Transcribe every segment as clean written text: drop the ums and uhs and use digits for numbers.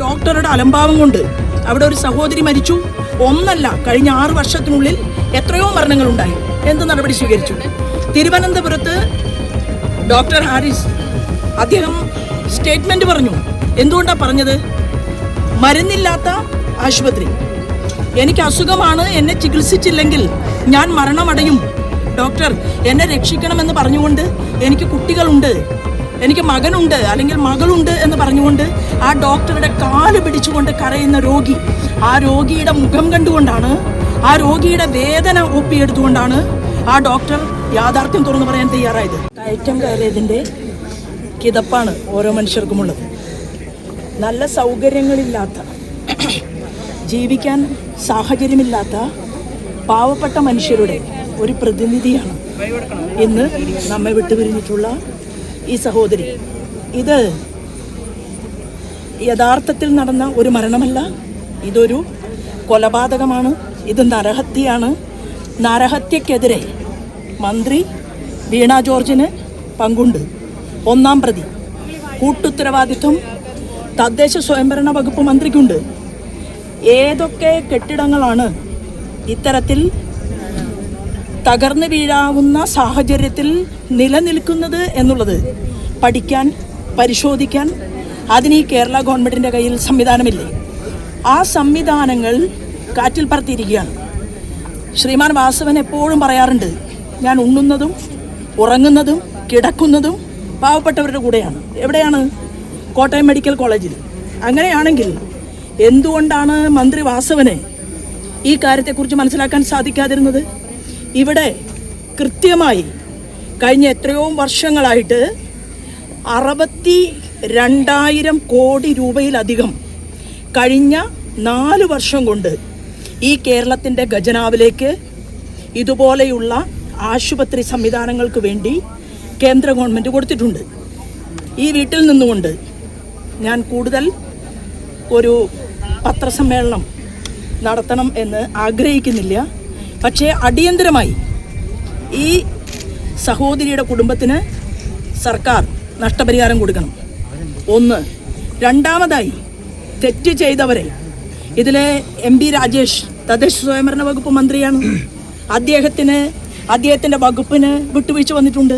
ഡോക്ടറുടെ അലംഭാവം കൊണ്ട് അവിടെ ഒരു സഹോദരി മരിച്ചു. ഒന്നല്ല, കഴിഞ്ഞ 6 വർഷത്തിനുള്ളിൽ എത്രയോ മരണങ്ങളുണ്ടായി. എന്ത് നടപടി സ്വീകരിച്ചു? തിരുവനന്തപുരത്ത് ഡോക്ടർ ഹാരിസ് അദ്ദേഹം സ്റ്റേറ്റ്മെന്റ് പറഞ്ഞു. എന്തുകൊണ്ടാണ് പറഞ്ഞത്? മരുന്നില്ലാത്ത ആശുപത്രി, എനിക്ക് അസുഖമാണ്, എന്നെ ചികിത്സിച്ചില്ലെങ്കിൽ ഞാൻ മരണമടയും, ഡോക്ടർ എന്നെ രക്ഷിക്കണമെന്ന് പറഞ്ഞുകൊണ്ട് എനിക്ക് കുട്ടികളുണ്ട്, എനിക്ക് മകനുണ്ട് അല്ലെങ്കിൽ മകളുണ്ട് എന്ന് പറഞ്ഞുകൊണ്ട് ആ ഡോക്ടറുടെ കാല് പിടിച്ചുകൊണ്ട് കരയുന്ന രോഗി, ആ രോഗിയുടെ മുഖം കണ്ടുകൊണ്ടാണ്, ആ രോഗിയുടെ വേദന ഒപ്പിയെടുത്തുകൊണ്ടാണ് ആ ഡോക്ടർ യാഥാർത്ഥ്യം തുറന്നു പറയാൻ തയ്യാറായത്. കയറ്റം കയറിയതിൻ്റെ കിതപ്പാണ് ഓരോ മനുഷ്യർക്കുമുള്ളത്. നല്ല സൗകര്യങ്ങളില്ലാത്ത, ജീവിക്കാൻ സാഹചര്യമില്ലാത്ത പാവപ്പെട്ട മനുഷ്യരുടെ ഒരു പ്രതിനിധിയാണ് ഇന്ന് നമ്മെ വിട്ടുപിരിഞ്ഞിട്ടുള്ള ഈ സഹോദരി. ഇത് യഥാർത്ഥത്തിൽ നടന്ന ഒരു മരണമല്ല, ഇതൊരു കൊലപാതകമാണ്, ഇത് നരഹത്യയാണ്. നരഹത്യക്കെതിരെ മന്ത്രി വീണ ജോർജിന് പങ്കുണ്ട്. 1-ാം പ്രതി. കൂട്ടുത്തരവാദിത്വം തദ്ദേശ സ്വയംഭരണ വകുപ്പ് മന്ത്രിക്കുണ്ട്. ഏതൊക്കെ കെട്ടിടങ്ങളാണ് ഇത്തരത്തിൽ തകർന്നു വീഴാവുന്ന സാഹചര്യത്തിൽ നിലനിൽക്കുന്നത് എന്നുള്ളത് പഠിക്കാൻ, പരിശോധിക്കാൻ അതിന് ഈ കേരള ഗവൺമെൻറ്റിൻ്റെ കയ്യിൽ സംവിധാനമില്ലേ? ആ സംവിധാനങ്ങൾ കാറ്റിൽ പറത്തിയിരിക്കുകയാണ്. ശ്രീമാൻ വാസവൻ എപ്പോഴും പറയാറുണ്ട്, ഞാൻ ഉണ്ണുന്നതും ഉറങ്ങുന്നതും കിടക്കുന്നതും പാവപ്പെട്ടവരുടെ കൂടെയാണ്. എവിടെയാണ്? കോട്ടയം മെഡിക്കൽ കോളേജിൽ. അങ്ങനെയാണെങ്കിൽ എന്തുകൊണ്ടാണ് മന്ത്രി വാസവന് ഈ കാര്യത്തെക്കുറിച്ച് മനസ്സിലാക്കാൻ സാധിക്കാതിരുന്നത്? ഇവിടെ കൃത്യമായി കഴിഞ്ഞ എത്രയോ വർഷങ്ങളായിട്ട് 62,000 കോടി രൂപയിലധികം കഴിഞ്ഞ 4 വർഷം കൊണ്ട് ഈ കേരളത്തിൻ്റെ ഖജനാവിലേക്ക് ഇതുപോലെയുള്ള ആശുപത്രി സംവിധാനങ്ങൾക്ക് വേണ്ടി കേന്ദ്ര ഗവൺമെൻറ് കൊടുത്തിട്ടുണ്ട്. ഈ വീട്ടിൽ നിന്നുകൊണ്ട് ഞാൻ കൂടുതൽ ഒരു പത്രസമ്മേളനം നടത്തണം എന്ന് ആഗ്രഹിക്കുന്നില്ല. പക്ഷേ അടിയന്തരമായി ഈ സഹോദരിയുടെ കുടുംബത്തിന് സർക്കാർ നഷ്ടപരിഹാരം കൊടുക്കണം. 1. രണ്ടാമതായി തെറ്റ് ചെയ്തവരെ, ഇതിലെ MP രാജേഷ് തദ്ദേശ സ്വയംഭരണ വകുപ്പ് മന്ത്രിയാണ്. അദ്ദേഹത്തിൻ്റെ വകുപ്പിന് വിട്ടുവീഴ്ച വന്നിട്ടുണ്ട്.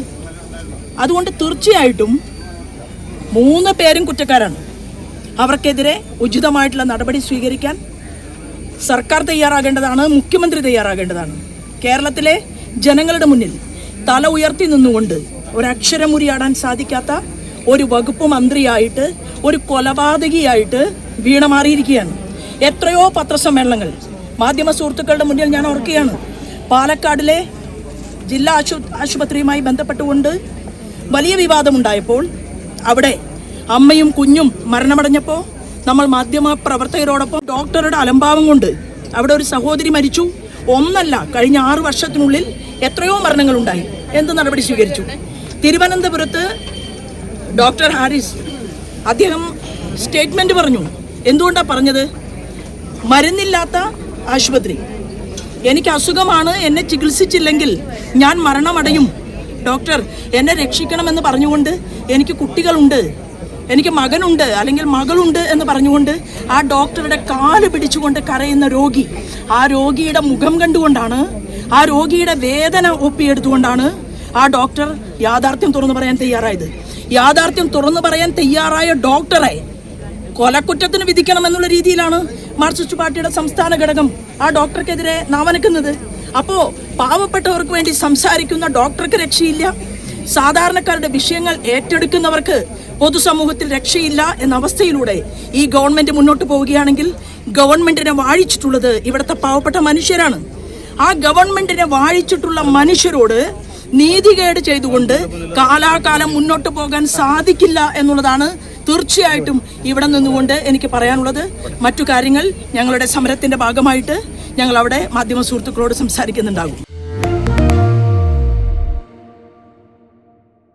അതുകൊണ്ട് തീർച്ചയായിട്ടും 3 പേരും കുറ്റക്കാരാണ്. അവർക്കെതിരെ ഉചിതമായിട്ടുള്ള നടപടി സ്വീകരിക്കാൻ സർക്കാർ തയ്യാറാകേണ്ടതാണ്, മുഖ്യമന്ത്രി തയ്യാറാകേണ്ടതാണ്. കേരളത്തിലെ ജനങ്ങളുടെ മുന്നിൽ തല ഉയർത്തി നിന്നുകൊണ്ട് ഒരക്ഷരം ഉരിയാടാൻ സാധിക്കാത്ത ഒരു വകുപ്പ് മന്ത്രിയായിട്ട്, ഒരു കൊലപാതകിയായിട്ട് വീണ മാറിയിരിക്കുകയാണ്. എത്രയോ പത്രസമ്മേളനങ്ങൾ മാധ്യമ സുഹൃത്തുക്കളുടെ മുന്നിൽ ഞാൻ ഓർക്കുകയാണ്. പാലക്കാടിലെ ജില്ലാ ആശുപത്രിയുമായി ബന്ധപ്പെട്ടുകൊണ്ട് വലിയ വിവാദമുണ്ടായപ്പോൾ അവിടെ അമ്മയും കുഞ്ഞും മരണമടഞ്ഞപ്പോൾ നമ്മൾ മാധ്യമ പ്രവർത്തകരോടൊപ്പം ഡോക്ടറുടെ അലംഭാവം കൊണ്ട് അവിടെ ഒരു സഹോദരി മരിച്ചു. ഒന്നല്ല, കഴിഞ്ഞ 6 വർഷത്തിനുള്ളിൽ എത്രയോ മരണങ്ങളുണ്ടായി. എന്ത് നടപടി സ്വീകരിച്ചു? തിരുവനന്തപുരത്ത് ഡോക്ടർ ഹാരിസ് അദ്ദേഹം സ്റ്റേറ്റ്മെന്റ് പറഞ്ഞു. എന്തുകൊണ്ടാണ് പറഞ്ഞത്? മരുന്നില്ലാത്ത ആശുപത്രി, എനിക്ക് അസുഖമാണ്, എന്നെ ചികിത്സിച്ചില്ലെങ്കിൽ ഞാൻ മരണമടയും, ഡോക്ടർ എന്നെ രക്ഷിക്കണമെന്ന് പറഞ്ഞുകൊണ്ട് എനിക്ക് കുട്ടികളുണ്ട്, എനിക്ക് മകനുണ്ട് അല്ലെങ്കിൽ മകളുണ്ട് എന്ന് പറഞ്ഞുകൊണ്ട് ആ ഡോക്ടറുടെ കാല് പിടിച്ചുകൊണ്ട് കരയുന്ന രോഗി, ആ രോഗിയുടെ മുഖം കണ്ടുകൊണ്ടാണ്, ആ രോഗിയുടെ വേദന ഒപ്പിയെടുത്തുകൊണ്ടാണ് ആ ഡോക്ടർ യാഥാർത്ഥ്യം തുറന്നു പറയാൻ തയ്യാറായത്. യാഥാർത്ഥ്യം തുറന്നു പറയാൻ തയ്യാറായ ഡോക്ടറെ കൊലക്കുറ്റത്തിന് വിധിക്കണമെന്നുള്ള രീതിയിലാണ് മാർക്സിസ്റ്റ് പാർട്ടിയുടെ സംസ്ഥാന ഘടകം ആ ഡോക്ടർക്കെതിരെ നാവനക്കുന്നത്. അപ്പോൾ പാവപ്പെട്ടവർക്ക് വേണ്ടി സംസാരിക്കുന്ന ഡോക്ടർക്ക് രക്ഷയില്ല, സാധാരണക്കാരുടെ വിഷയങ്ങൾ ഏറ്റെടുക്കുന്നവർക്ക് പൊതുസമൂഹത്തിൽ രക്ഷയില്ല എന്ന അവസ്ഥയിലൂടെ ഈ ഗവൺമെന്റ് മുന്നോട്ട് പോവുകയാണെങ്കിൽ ഗവൺമെന്റിനെ വാഴിച്ചിട്ടുള്ളത് ഇവിടുത്തെ പാവപ്പെട്ട മനുഷ്യരാണ്. ആ ഗവൺമെന്റിനെ വാഴിച്ചിട്ടുള്ള മനുഷ്യരോട് നീതികേട് ചെയ്തുകൊണ്ട് കാലാകാലം മുന്നോട്ട് പോകാൻ സാധിക്കില്ല എന്നുള്ളതാണ് തീർച്ചയായിട്ടും ഇവിടെ നിന്നുകൊണ്ട് എനിക്ക് പറയാനുള്ളത്. മറ്റു കാര്യങ്ങൾ ഞങ്ങളുടെ സമരത്തിന്റെ ഭാഗമായിട്ട് ഞങ്ങൾ അവിടെ മാധ്യമ സുഹൃത്തുക്കളോട് സംസാരിക്കുന്നുണ്ടാകും.